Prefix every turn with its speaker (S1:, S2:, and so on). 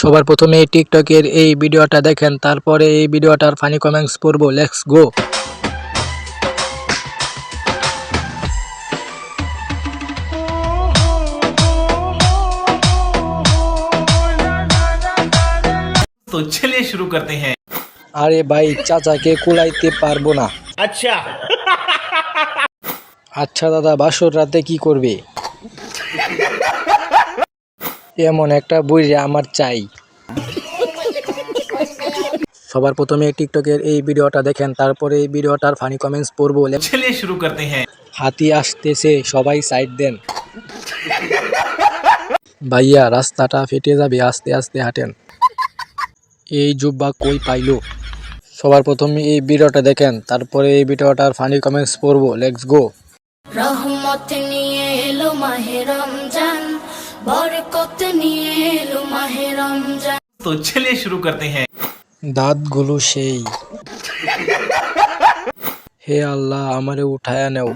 S1: সবার প্রথমে এই টিকটকের এই ভিডিওটা দেখেন, তারপরে এই ভিডিওটার ফানি কমেন্টস পড়বো। Let's go.
S2: तो चलिए शुरू करते हैं।
S1: আরে ভাই, চাচাকে কুলাইতে পারবো না।
S2: अच्छा
S1: আচ্ছা দাদা, বাসর রাতে কি করবে? এমন একটা বুইড়ে আমার চাই। সবার প্রথমে টিকটকের এই ভিডিওটা দেখেন, তারপরে এই ভিডিওটার ফানি কমেন্টস পড়বো।
S2: चलिए शुरू करते हैं।
S1: হাতি আসতেছে, সবাই সাইড দেন। ভাইয়া, রাস্তাটা ফেটে যাবে, আস্তে আস্তে হাঁটেন। এই জুব্বা কই পাইলো? সবার প্রথমে এই ভিডিওটা দেখেন, তারপরে এই ভিডিওটার ফানি কমেন্টস পড়বো। Let's go.
S3: রহমত নিয়ে এলো মাহে রমজান, বরকত নিয়ে এলো মাহে রমজান।
S2: तो चलिए शुरू करते हैं।
S1: দাঁতগুলো সেই। হে আল্লাহ, আমারে উঠায়া নেও।